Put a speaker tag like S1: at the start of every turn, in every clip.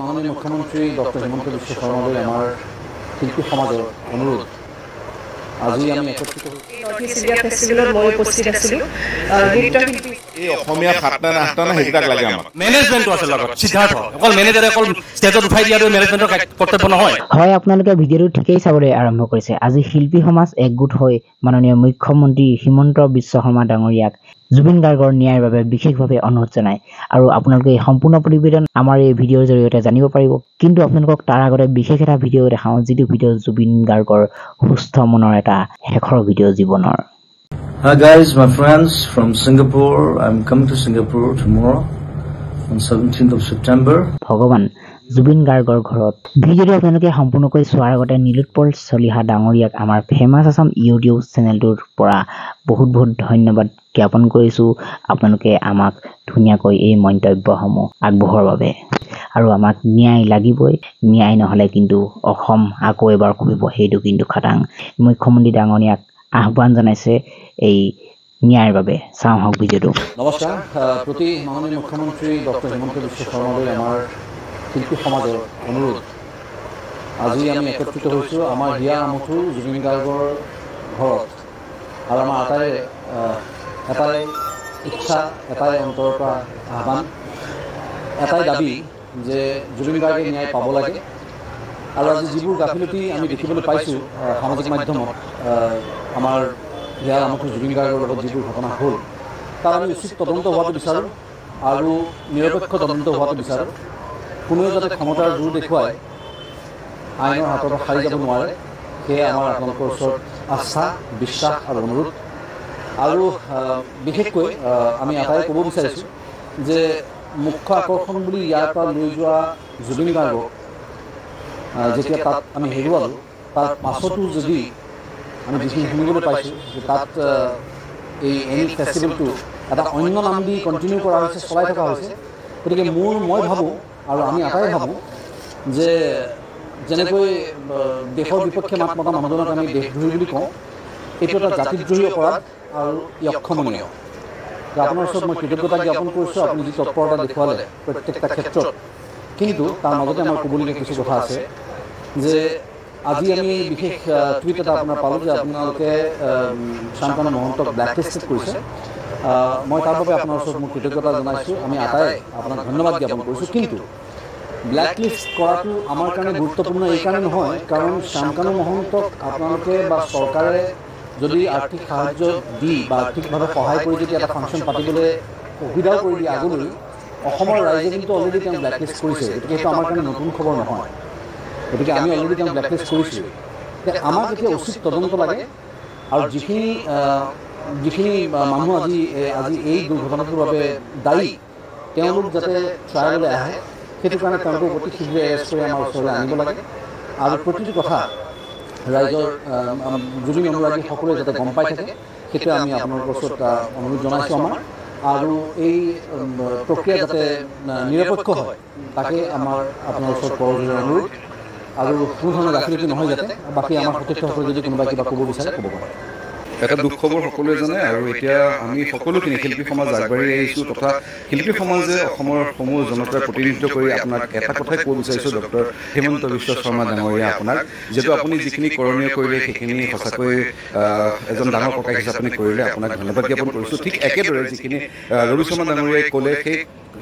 S1: মাননীয় মুখ্যমন্ত্ৰী ডক্টৰ হিমন্ত বিশ্ব শৰ্মালৈ আমাৰ শিল্পী সমাজৰ অনুৰোধ আজি আমি একত্ৰিত
S2: ফেষ্টিভেলত মই উপস্থিত আছিলোঁ নৃত্যশিল্পী
S3: এই অসমীয়া সাতটা আঠটা না সেইবিলাক লাগে আমাক
S4: মেনেজমেণ্টটো আছে লগত সিদ্ধাৰ্থ অকল মেনেজাৰে অকল ষ্টেজত উঠাই দিয়াটো মেনেজমেণ্টৰ কৰ্তব্য নহয়
S5: হয় আপোনালোকে ভিডিঅ'টো ঠিকেই চাবলৈ আৰম্ভ কৰিছে আজি শিল্পী সমাজ একগোট হৈ মাননীয় মুখ্যমন্ত্ৰী হিমন্ত বিশ্ব শৰ্মা ডাঙৰীয়াক জুবিন গাৰ্গৰ ন্যায়ৰ বাবে বিশেষভাৱে অনুৰোধ জনায় আৰু আপোনালোকে এই সম্পূৰ্ণ প্ৰতিবেদন আমাৰ এই ভিডিঅ'ৰ জৰিয়তে জানিব পাৰিব কিন্তু আপোনালোকক তাৰ আগতে বিশেষ এটা ভিডিঅ' দেখাওঁ যিটো ভিডিঅ' জুবিন গাৰ্গৰ সুস্থ মনৰ এটা শেষৰ ভিডিঅ' জীৱনৰ
S6: Hi guys, my friends from Singapore. I'm coming to Singapore tomorrow on 17th of September.
S5: ভগৱান জুবিন গাৰ্গৰ ঘৰত ভিডিঅ'টো আপোনালোকে সম্পূৰ্ণকৈ চোৱাৰ আগতে নীলোৎপল চলিহা ডাঙৰীয়াক আমাৰ ফেমাছ আছাম ইউটিউব চেনেলটোৰ পৰা বহুত ধন্যবাদ জ্ঞাপন কৰিছোঁ আপোনালোকে আমাক ধুনীয়াকৈ এই মন্তব্যসমূহ আগবঢ়োৱাৰ বাবে আৰু আমাক ন্যায় লাগিবই ন্যায় নহ'লে কিন্তু অসম আকৌ এবাৰ কমিব সেইটো কিন্তু খাটাং মুখ্যমন্ত্ৰী ডাঙৰীয়াক আহ্বান জনাইছে এই ন্যায়ৰ বাবে চাওঁ হওক ভিডিঅ'টো
S1: নমস্কাৰ প্ৰতি মাননীয় মুখ্যমন্ত্ৰী ডক্টৰ হিমন্ত বিশ্ব শৰ্মালৈ আমাৰ শিল্পী সমাজৰ অনুৰোধ আজি আমি একত্ৰিত হৈছোঁ আমাৰ হিয়া আমঠু জুবিন গাৰ্গৰ ঘৰত আৰু আমাৰ এটাই ইচ্ছা এটাই অন্তৰৰ পৰা আহ্বান এটাই দাবী যে জুবিন গাৰ্গে ন্যায় পাব লাগে আৰু আজি যিবোৰ গাফিলতি আমি দেখিবলৈ পাইছোঁ সামাজিক মাধ্যমত আমাৰ হিয়া আমঠু জুবিন গাৰ্গৰ লগত যিবোৰ ঘটনা হ'ল তাৰ আমি উচিত তদন্ত হোৱাটো বিচাৰোঁ আৰু নিৰপেক্ষ তদন্ত হোৱাটো বিচাৰোঁ কোনেও যাতে ক্ষমতাৰ জোৰ দেখুৱাই আইনৰ হাতৰ পৰা সাৰি যাব নোৱাৰে সেয়ে আমাৰ আপোনালোকৰ ওচৰত আস্থা বিশ্বাস আৰু অনুৰোধ আৰু বিশেষকৈ আমি এটাই ক'ব বিচাৰিছোঁ যে মুখ্য আকৰ্ষণ বুলি ইয়াৰ পৰা লৈ যোৱা জুবিন গাৰ্গক যেতিয়া তাত আমি হেৰুৱালোঁ তাৰ পাছতো যদি আমি যিখিনি শুনিবলৈ পাইছোঁ যে তাত এই ফেষ্টিভেলটো এটা অন্য নাম দি কণ্টিনিউ কৰা হৈছে চলাই থকা হৈছে গতিকে মই ভাবোঁ আৰু আমি এটাই ভাবোঁ যে যেনেকৈ দেশৰ বিপক্ষে মাত মতা মানুহজনক আমি দেশদ্ৰোহী বুলি কওঁ এইটো এটা জাতিদ্ৰোহী অপৰাধ আৰু ই অক্ষমনীয় আপোনাৰ ওচৰত মই কৃতজ্ঞতা জ্ঞাপন কৰিছোঁ আপুনি যি তৎপৰতা দেখুৱালে প্ৰত্যেকটা ক্ষেত্ৰত কিন্তু তাৰ মাজতে আমাৰ ক'বলগীয়া কিছু কথা আছে যে আজি আমি বিশেষ টুইট এটা আপোনাৰ পালোঁ যে আপোনালোকে শান্তনু মহন্তক ব্লেকলিষ্টেড কৰিছে মই তাৰ বাবে আপোনাৰ ওচৰত মোৰ কৃতজ্ঞতা জনাইছোঁ আমি আটাই আপোনাক ধন্যবাদ জ্ঞাপন কৰিছোঁ কিন্তু ব্লেকলিষ্ট কৰাটো আমাৰ কাৰণে গুৰুত্বপূৰ্ণ এইকাৰণে নহয় কাৰণ শান্তনু মহন্তক আপোনালোকে বা চৰকাৰে যদি আৰ্থিক সাহায্য দি বা আৰ্থিকভাৱে সহায় কৰি যদি এটা ফাংচন পাতিবলৈ সুবিধাও কৰি দিয়ে আগলৈ অসমৰ ৰাইজে কিন্তু অলৰেডি তেওঁ ব্লেকলিষ্ট কৰিছে গতিকে এইটো আমাৰ কাৰণে নতুন খবৰ নহয় গতিকে আমি অলৰেডি তেওঁক ব্লেকলিষ্ট কৰিছোঁ যে আমাক এতিয়া উচিত তদন্ত লাগে আৰু যিখিনি মানুহ আজি এই দুৰ্ঘটনাটোৰ বাবে দায়ী তেওঁলোক যাতে ট্ৰায়েললৈ আহে সেইটো কাৰণে তেওঁলোকক অতি শীঘ্ৰে এৰেষ্ট কৰি আমাৰ ওচৰলৈ আনিব লাগে আৰু প্ৰতিটো কথা ৰাইজৰ জুবিন অনুৰাগী সকলোৱে যাতে গম পাই থাকে সেইটোৱে আমি আপোনালোকৰ ওচৰত অনুৰোধ জনাইছোঁ আমাৰ আৰু এই প্ৰক্ৰিয়া যাতে নিৰপেক্ষ হয় তাকে আমাৰ আপোনাৰ ওচৰত পৰৱৰ্তী অনুৰোধ আৰু কোনো ধৰণৰ গাফিলতি নহয় যাতে বাকী আমাৰ সতীৰ্থসকলে যদি কোনোবাই কিবা ক'ব বিচাৰে ক'ব পাৰে
S3: এটা দুখ খবৰ সকলোৱে জানে আৰু এতিয়া আমি সকলোখিনি শিল্পী সমাজ আগবাঢ়ি আহিছোঁ তথা শিল্পী সমাজে অসমৰ সমূহ জনতাৰ প্ৰতিনিধিত্ব কৰি আপোনাক এটা কথাই ক'ব বিচাৰিছোঁ ডক্টৰ হিমন্ত বিশ্ব শৰ্মা ডাঙৰীয়া আপোনাক যিহেতু আপুনি যিখিনি কৰণীয় কৰিলে সেইখিনি সঁচাকৈ এজন ডাঙৰ ককাই হিচাপে আপুনি কৰিলে আপোনাক ধন্যবাদ জ্ঞাপন কৰিছোঁ ঠিক একেদৰে যিখিনি ৰবি শৰ্মা ডাঙৰীয়াই ক'লে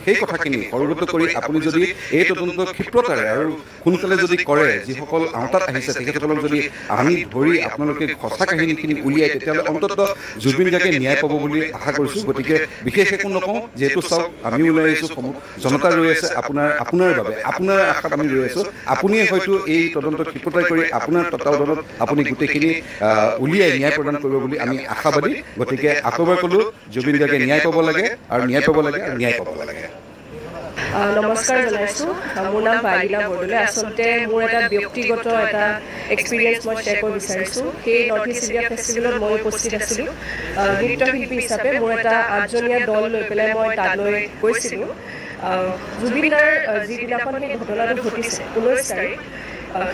S3: সেই কথাখিনি সৰ্বত কৰি আপুনি যদি এই তদন্ত ক্ষিপ্ৰতাৰে আৰু সোনকালে যদি কৰে যিসকল আওতাত আহিছে তেখেতসকলক যদি আনি ধৰি আপোনালোকে সঁচা কাহিনীখিনি উলিয়াই তেতিয়াহ'লে অন্ততঃ জুবিন গাৰ্গে ন্যায় পাব বুলি আশা কৰিছোঁ গতিকে বিশেষ একো নকওঁ যিহেতু চাওক আমি ওলাই আহিছোঁ জনতা ৰৈ আছে আপোনাৰ বাবে আপোনাৰ আশাত আমি ৰৈ আছোঁ আপুনিয়ে হয়তো এই তদন্ত ক্ষিপ্ৰতাৰে কৰি আপোনাৰ তত্বাৱধানত আপুনি গোটেইখিনি উলিয়াই ন্যায় প্ৰদান কৰিব বুলি আমি আশাবাদী গতিকে আকৌ এবাৰ ক'লোঁ জুবিন গাৰ্গে ন্যায় পাব লাগে আৰু ন্যায় পাব লাগে আৰু ন্যায় পাব লাগে
S2: নমস্কাৰ জনাইছোঁ মোৰ নাম ভাগিনা বৰদলৈ আচলতে মোৰ এটা ব্যক্তিগত এটা এক্সপিৰিয়েঞ্চ মই শ্বেয়াৰ কৰিব বিচাৰিছোঁ সেই নৰ্থ ইষ্ট ইণ্ডিয়া ফেষ্টিভেলত মই উপস্থিত আছিলোঁ নৃত্যশিল্পী হিচাপে মোৰ এটা 8জনীয়া দল লৈ পেলাই মই তালৈ গৈছিলোঁ জুবিনৰ যিদিনাখন সেই ঘটনাটো ঘটিছে 19 তাৰিখ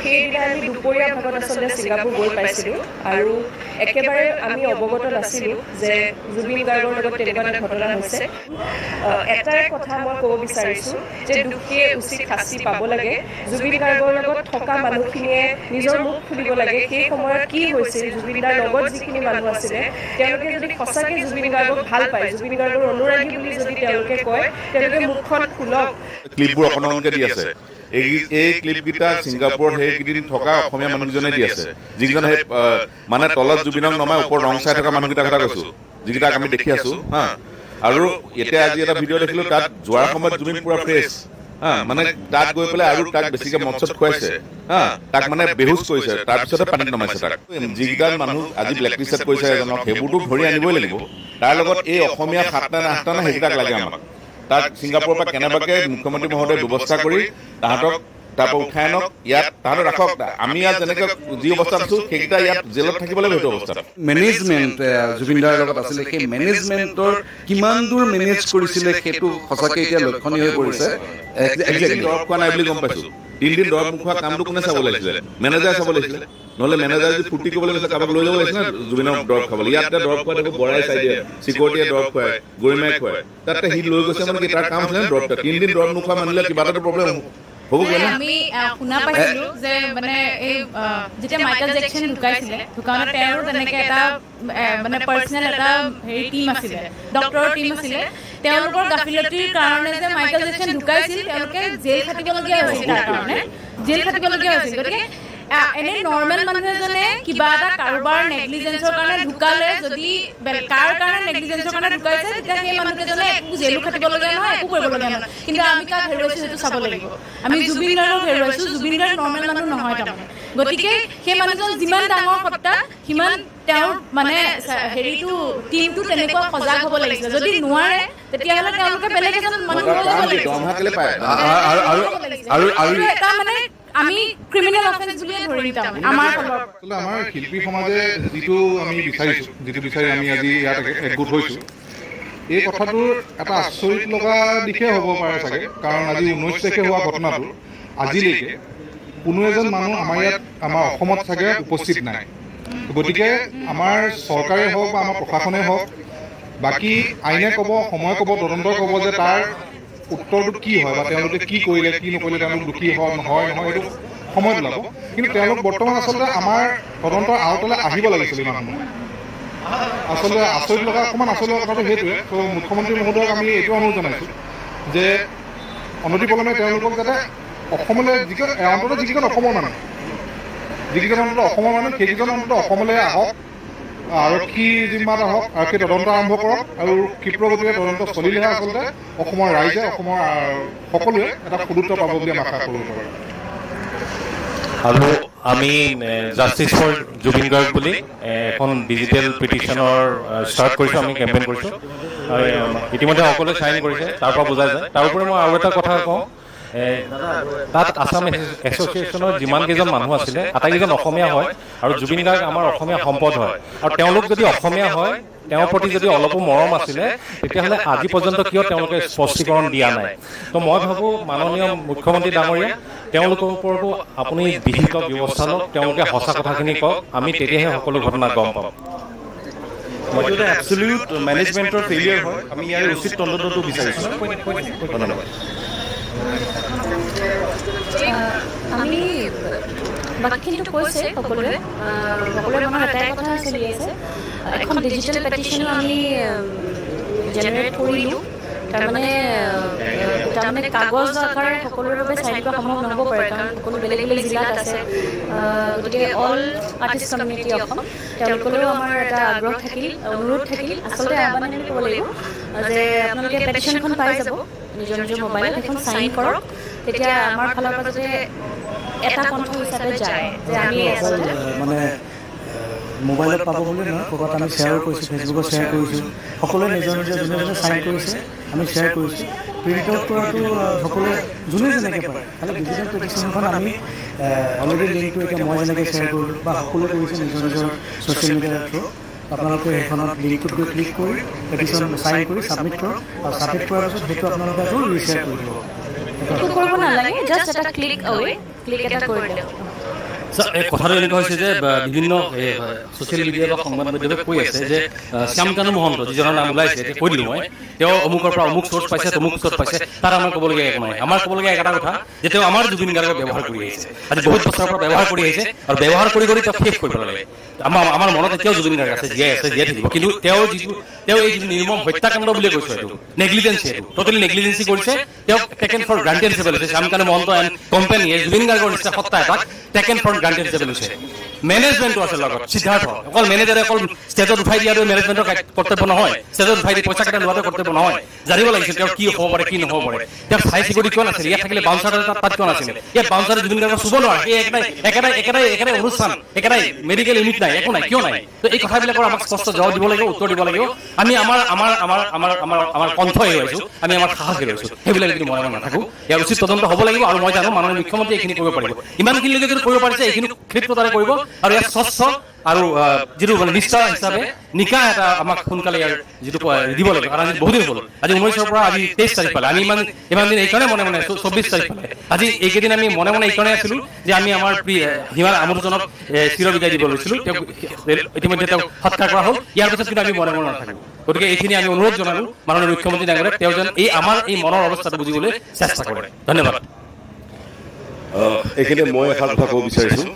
S2: সেইদিনা আমি দুপৰীয়া ভাগত আচলতে ছিংগাপুৰ গৈ পাইছিলোঁ আৰু একেবাৰে আমি অৱগত নাছিলোঁ যে জুবিন গাৰ্গৰ লগত তেনেকুৱা এটা ঘটনা হৈছে। এটাই কথা মই ক'ব বিচাৰিছোঁ যে দোষীয়ে উচিত শাস্তি পাব লাগে। জুবিন গাৰ্গৰ লগত থকা মানুহখিনিয়ে নিজৰ মুখ খুলিব লাগে সেই সময়ত কি হৈছিল, জুবিন দাৰ লগত যিখিনি মানুহ আছিলে তেওঁলোকে যদি সঁচাকৈ জুবিন গাৰ্গক ভাল পায়, জুবিন গাৰ্গৰ অনুৰাগী বুলি যদি তেওঁলোকে কয়, তেওঁলোকে মুখখন খোলক।
S3: ক্লিপবোৰ অকণমানকৈ দি আছে। এই ক্লিপকেইটা ছিংগাপুৰত সেইকেইদিন থকা অসমীয়া মানুহকেইজনে দি আছে, যিকেইজন সেই মানে তলত জুবিনক নমাই ওপৰত ৰং চাই থকা মানুহকেইটাৰ কথা কৈছোঁ, যিকেইটাক আমি দেখি আছোঁ হা। আৰু এতিয়া আজি এটা ভিডিঅ' দেখিলোঁ, তাত যোৱাৰ সময়ত জুবিন পুৰা ফ্ৰেছ হা, মানে তাত গৈ পেলাই আৰু তাক বেছিকৈ মঞ্চত খুৱাইছে হা, তাক মানে বেহুচ কৰিছে, তাৰপিছতে পানীত নমাইছে তাক। যিকেইটা মানুহ আজি ব্লেকলিষ্টেড কৰিছে এজনক, সেইবোৰতো ধৰি আনিবই লাগিব। তাৰ লগত এই অসমীয়া 7টা নে 8টা নে সেইকেইটাক লাগে আমাক। তাক ছিংগাপুৰৰ পৰা কেনেবাকৈ মুখ্যমন্ত্ৰী মহোদয়ে ব্যৱস্থা কৰি তাহাঁতক তাৰপৰা উঠাই আনক, ইয়াত তাহাঁতক ৰাখক। আমি ইয়াত যেনেকৈ যি অৱস্থাত আছোঁ সেইকেইটা ইয়াত জেলত থাকিব লাগিব সেইটো অৱস্থাত। মেনেজমেণ্ট জুবিন দাৰ লগত আছিলে, সেই মেনেজমেণ্টৰ কিমান দূৰ মেনেজ কৰিছিলে সেইটো সঁচাকৈ এতিয়া লক্ষণীয় হৈ পৰিছে। দৰৱ খোৱা নাই বুলি গম পাইছোঁ। 3 দিন দৰৱ নোখোৱা কামটো কোনে চাব লাগিছিলে? মেনেজাৰে চাব লাগিছিলে। নহ'লে মেনেজাৰে যদি ফূৰ্তি কৰিব লাগিছিলে কাৰোবাক লৈ যাব লাগিছিলে জুবিনক দৰৱ খাবলৈ। ইয়াত দৰৱ খুৱাই দেখোঁ বৰাই চাই দিয়ে, চিকিউৰিটিয়ে দৰৱ খুৱাই, গৰিমাই খুৱাই। তাতে সি লৈ গৈছে মানে কি তাৰ কাম আছিলে দৰৱটা। 3 দিন দৰৱ নোখোৱা মানিলে কিবা এটা প্ৰব্লেম হ'ব।
S7: আমি শুনা পাইছিলোঁ যে মানে এই যেতিয়া মাইকেল জেকচন ঢুকাইছিলে, ঢুকাওঁতে তেওঁৰ তেনেকৈ এটা মানে পাৰ্চনেল এটা হেৰি টীম আছিলে, ডক্টৰৰ টীম আছিলে। তেওঁলোকৰ গাফিলতিৰ কাৰণে যে মাইকেল জেকচন ঢুকাইছিল, তেওঁলোকে জেল খাটিবলগীয়া হৈছিল, তাৰ কাৰণে জেল খাটিবলগীয়া হৈছিল। গতিকে এনে নৰ্মেল মানুহ এজনে কিবা এটা কাৰোবাৰ নেগলিজেঞ্চৰ কাৰণে ঢুকালে, যদি কাৰ কাৰণে নেগলিজেঞ্চৰ কাৰণে ঢুকাইছে, তেতিয়া সেই মানুহকেইজনে একো জেলো খাটিবলগীয়া নহয়, একো কৰিবলগীয়া নহয়। কিন্তু আমি কাক হেৰুৱাইছোঁ সেইটো চাব লাগিব। আমি জুবিন গাৰ্গক হেৰুৱাইছোঁ। জুবিন গাৰ্গ নৰ্মেল মানুহ নহয় তাৰমানে। গতিকে সেই মানুহজন যিমান ডাঙৰ সত্তা, সিমান তেওঁৰ মানে হেৰিটো টিমটো তেনেকুৱা সজাগ হ'ব লাগিছিলে। যদি নোৱাৰে তেতিয়াহ'লে তেওঁলোকে বেলেগ এজন মানুহ এটা মানে আমি ক্ৰিমিনেল অফেন্স বুলিয়ে ধৰি দিওঁ আমাৰ ফালৰ।
S3: আমাৰ শিল্পী সমাজে যিটো আমি বিচাৰিছোঁ, যিটো বিচাৰি আমি আজি ইয়াত একগোট হৈছোঁ, এই কথাটোৰ এটা আচৰিত লগা দিশে হ'ব পাৰে চাগে। কাৰণ আজি 19 তাৰিখে হোৱা ঘটনাটো আজিলৈকে কোনো এজন মানুহ আমাৰ ইয়াত আমাৰ অসমত চাগে উপস্থিত নাই। গতিকে আমাৰ চৰকাৰে হওক বা আমাৰ প্ৰশাসনে হওক, বাকী আইনে ক'ব, সময় ক'ব, তদন্তই ক'ব যে তাৰ উত্তৰটো কি হয় বা তেওঁলোকে কি কৰিলে কি নকৰিলে, তেওঁলোক দোষী হয় নহয় এইটো সময়ত ওলাব। কিন্তু তেওঁলোক বৰ্তমান আচলতে আমাৰ তদন্তৰ আওতালৈ আহিব লাগিছিল। ইমান সময় আচলতে আচৰিত লগা অকণমান আচৰিত লগা কথাটো সেইটোৱে। ত' মুখ্যমন্ত্ৰী মহোদয়ক আমি এইটো অনুৰোধ জনাইছোঁ যে অনতিপলমে তেওঁলোকক যাতে অসমলৈ অন্ততঃ যিকেইজন অসমৰ মানুহ, যিকেইজন অন্ততঃ অসমৰ মানুহ সেইকেইজন অন্ততঃ অসমলৈ আহক, আৰক্ষী জিম্মাত আহক, আৰক্ষী তদন্ত আৰম্ভ কৰক। আৰু ক্ষীপ্ৰগতিৰে তদন্ত চলিলেহে আচলতে অসমৰ ৰাইজে, অসমৰ সকলোৱে এটা সুদূত্ব পাব বুলি আমি আশা কৰিব পাৰোঁ।
S4: আৰু আমি জাষ্টিছ ফৰ জুবিন গাৰ্গ বুলি এখন ডিজিটেল পিটিশ্যনৰ ষ্টাৰ্ট কৰিছোঁ, আমি কেম্পেইন কৰিছোঁ। ইতিমধ্যে সকলোৱে চাইন কৰিছে, তাৰ পৰা বুজা যায়। তাৰ উপৰি মই আৰু এটা কথা কওঁ, তাত আছাম এছ'চিয়েশ্যনৰ যিমান কেইজন মানুহ আছিলে আটাইকেইজন অসমীয়া হয়, আৰু জুবিন গাৰ্গ আমাৰ অসমীয়া সম্পদ হয়। আৰু তেওঁলোক যদি অসমীয়া হয়, তেওঁৰ প্ৰতি যদি অলপো মৰম আছিলে, তেতিয়াহ'লে আজি পৰ্যন্ত কিয় তেওঁলোকে স্পষ্টীকৰণ দিয়া নাই? তো মই ভাবোঁ মাননীয় মুখ্যমন্ত্ৰী ডাঙৰীয়া, তেওঁলোকৰ ওপৰতো আপুনি বিহিত ব্যৱস্থা লওক, তেওঁলোকে সঁচা কথাখিনি কওক, আমি তেতিয়াহে সকলো ঘটনা গম পাম।
S3: এইটো এটা এবছলিউট মেনেজমেণ্টৰ ফেইলিয়াৰ হয়। আমি ইয়াৰ উচিত তদন্তটো বিচাৰিছোঁ। ধন্যবাদ।
S7: আমি বাকীখিনিতো কৈছে সকলোৱে মনত এটাই কথা চলি আছে। এখন ডিজিটেল পেটিশ্যনো আমি জেনেৰেট কৰিলোঁ। তাৰমানে কাগজ আকাৰে সকলোৰে বাবে চাইন কৰা সম্ভৱ নহ'ব পাৰে, কাৰণ সকলো বেলেগ বেলেগ জিলাত আছে। গতিকে অল আৰ্টিষ্ট কমিউনিটি অসম, তেওঁলোকলৈও আমাৰ এটা আগ্ৰহ থাকিল, অনুৰোধ থাকিল, আচলতে আহ্বান ক'ব লাগিব যে আপোনালোকে পেটিশ্যনখন পাই যাব নিজৰ নিজৰ মোবাইলত, এখন চাইন কৰক। তেতিয়া আমাৰ ফালৰ পৰা যাতে এটা কণ্ঠ হিচাপে যায় যে আমি আচলতে
S1: মানে মোবাইলত পাব বুলি নহয়, ক'ৰবাত আমি শ্বেয়াৰ কৰিছোঁ, ফেচবুকত শ্বেয়াৰ কৰিছোঁ, সকলোৱে নিজৰ নিজৰ যোনে যোনে চাইন কৰিছে আমি শ্বেয়াৰ কৰিছোঁ। প্ৰিণ্ট আউট কৰাটো সকলোৱে যোনে যেনেকৈ পাৰে, খালি ডিজিটেল পেটিশ্যনখন আমি অলৰেডি লিংকটো এতিয়া মই যেনেকৈ শ্বেয়াৰ কৰিলোঁ বা সকলোৱে কৰিছে নিজৰ নিজৰ ছ'চিয়েল মিডিয়াৰ থ্ৰু। আপোনালোকে সেইখনত লিংকটোত গৈ ক্লিক কৰি পেটিশ্যন চাইন কৰি ছাবমিট কৰক, আৰু ছাবমিট কৰাৰ পিছত সেইটো আপোনালোকে আকৌ ৰিশ্বেয়াৰ কৰি দিব।
S7: একো কৰিব নালাগে, জাষ্ট এটা ক্লিক এটা কৰি দিয়ক।
S4: কথাটো এনেকুৱা হৈছে যে বিভিন্ন ছ'চিয়েল মিডিয়া বা সংবাদ মাধ্যমে কৈ আছে যে শ্যামকানু মহন্ত যিজনৰ নাম ওলাইছে কৈ দিলোঁ মই তেওঁ অমুকৰ পৰা অমুক চ'ৰ্চ পাইছে তমুক চ'ৰ্চ পাইছে তাৰ আমাৰ ক'বলগীয়া একো নাই আমাৰ ক'বলগীয়া এটা কথা যে তেওঁ আমাৰ জুবিন গাৰ্গক ব্যৱহাৰ কৰি আহিছে আজি বহুত বছৰৰ পৰা ব্যৱহাৰ কৰি আহিছে আৰু ব্যৱহাৰ কৰি কৰি তেওঁ শেষ কৰিব লাগে আমাৰ মনত এতিয়াও জুবিন গাৰ্গ আছে জীয়াই থাকিব কিন্তু তেওঁ এই যিটো নিৰ্মম হত্যাকাণ্ড বুলি কৈছোঁ এইটো নেগলিজেঞ্চি এইটো টোটেলি নেগলিজেঞ্চি কৰিছে তেওঁক টেকেন ফৰ গ্ৰাণ্টেড হিচাপে লৈছে শ্যামকানু মহন্ত এণ্ড কোম্পানীয়ে জুবিন গাৰ্গৰ নিচিনা সত্তা এটাক টেকেন ফৰ গ্ৰাণ্টেড হিচাপে লৈছে মেনেজমেণ্টটো আছে লগত সিদ্ধাৰ্থ অকল মেনেজাৰে অকল ষ্টেজত উঠাই দিয়াটো মেনেজমেণ্টৰ কৰ্তব্য নহয় ষ্টেজত উঠাই দি পইচা কেইটা লোৱাটো কৰ্তব্য নহয় জানিব লাগিছিল তেওঁ কি হ'ব পাৰে কি নহ'ব পাৰে তেওঁ চাই চিকিউৰিটি কিয় নাছিলে ইয়াত থাকিলে বাউন্সাৰ তাত কিয় নাছিলে ইয়াত বাউন্সাৰে জুবিন গাৰ্গক চুব নোৱাৰে এই একেটাই অনুষ্ঠান একেটাই মেডিকেল ইউনিট নাই একো নাই কিয় নাই তো এই কথাবিলাকৰ আমাক স্পষ্ট জবাব দিব লাগিব উত্তৰ দিব লাগিব আমি আমাৰ কণ্ঠ হেৰুৱাইছোঁ আমি আমাৰ সাহস হেৰুৱাইছোঁ সেইবিলাক যদি মই নাথাকোঁ ইয়াৰ উচিত তদন্ত হ'ব লাগিব আৰু মই জানো মাননীয় মুখ্যমন্ত্ৰী এইখিনি কৰিব পাৰিব ইমানখিনিলৈকে যদি কৰিব পাৰিছে এইখিনি ক্ষীপ্ৰতাৰে কৰিব আৰু ইয়াত স্বচ্ছ আৰু যিটো মানে নিষ্ঠা হিচাপে নিকা এটা আমাক সোনকালে ইয়াৰ যিটো দিব লাগিব কাৰণ আজি বহুদিন হ'ল আজি 19ৰ পৰা আজি 23 তাৰিখ পালে আমি ইমান দিন এইকাৰণে মনে 24 তাৰিখ পালে আজি এইকেইদিন আমি মনে এইকাৰণে আছিলোঁ যে আমি আমাৰ হিমাৰ আমোদজনক চিৰ বিদায় দিব লৈছিলোঁ তেওঁক ইতিমধ্যে তেওঁক সৎকাৰ কৰা হ'ল ইয়াৰ পিছত কিন্তু আমি মনে নাথাকোঁ গতিকে এইখিনি আমি অনুৰোধ জনালোঁ মাননীয় মুখ্যমন্ত্ৰী ডাঙৰীয়াক তেওঁ যেন এই আমাৰ এই মনৰ অৱস্থাটো বুজিবলৈ চেষ্টা কৰে ধন্যবাদ
S8: এইখিনি মই এষাৰ কথা ক'ব বিচাৰিছোঁ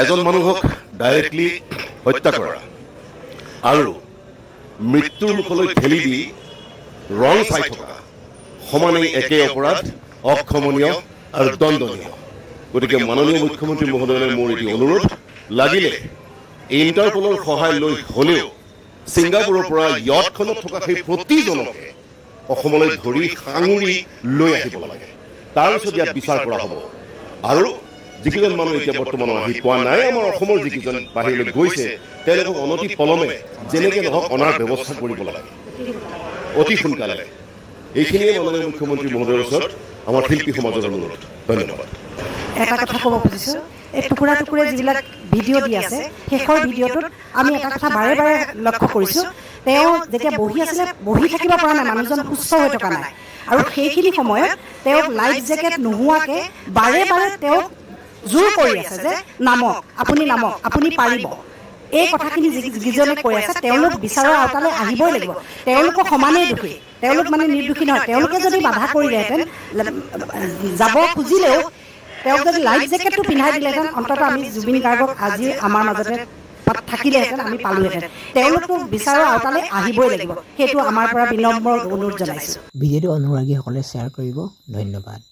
S8: এজন মানুহক ডাইৰেক্টলি হত্যা কৰা আৰু মৃত্যুৰ মুখলৈ ঠেলি দি ৰং চাই থকা সমানেই একে অপৰাধ অক্ষমনীয় আৰু দণ্ডনীয় গতিকে মাননীয় মুখ্যমন্ত্ৰী মহোদয়লৈ মোৰ এটি অনুৰোধ লাগিলে ইণ্টাৰপলৰ সহায় লৈ হ'লেও ছিংগাপুৰৰ পৰা য়টখনত থকা সেই প্ৰতিজনকে অসমলৈ ধৰি সাঙুৰি লৈ আহিব লাগে তাৰপিছত ইয়াত বিচাৰ কৰা হ'ব আৰু যিকেইজন মানুহ এতিয়া বৰ্তমান আহি পোৱা নাই আমাৰ অসমৰ যিকেইজন বাহিৰলৈ গৈছে তেওঁলোকক অনতি পলমে যেনেকৈ নহওক অনাৰ ব্যৱস্থা কৰিব লাগে অতি সোনকালে এইখিনিয়ে মাননীয় মুখ্যমন্ত্ৰী মহোদয়ৰ ওচৰত আমাৰ শিল্পী সমাজৰ অনুৰোধ ধন্যবাদ
S9: এটা কথা ক'ব খুজিছোঁ এই টুকুৰা যিবিলাক ভিডিঅ' দি আছে শেষৰ ভিডিঅ'টোত আমি এটা কথা বাৰে বাৰে লক্ষ্য কৰিছোঁ তেওঁ যেতিয়া বহি আছিলে বহি থাকিব পৰা নাই মানুহজন সুস্থ হৈ থকা নাই আৰু সেইখিনি সময়ত তেওঁক লাইফ জেকেট নোহোৱাকৈ বাৰে বাৰে তেওঁক জোৰ কৰি আছে যে নামক আপুনি পাৰিব এই কথাখিনি যিজনে কৈ আছে তেওঁলোক বিচাৰৰ আওতালৈ আহিবই লাগিব তেওঁলোকক সমানেই দোষী তেওঁলোক মানে নিৰ্দোষী নহয় তেওঁলোকে যদি বাধা কৰিলেহেঁতেন যাব খুজিলেও তেওঁক যদি লাইফ জেকেটটো পিন্ধাই দিলেহেঁতেন অন্ততঃ আমি জুবিন গাৰ্গক আজি আমাৰ মাজতে থাকিলেহেঁতেন আমি পালোহেঁতেন তেওঁলোকতো বিচাৰৰ আওতালৈ আহিবই লাগিব সেইটো আমাৰ পৰা বিনম্ৰ অনুৰোধ জনাইছোঁ
S5: ভিডিঅ'টো অনুৰাগীসকলে শ্বেয়াৰ কৰিব ধন্যবাদ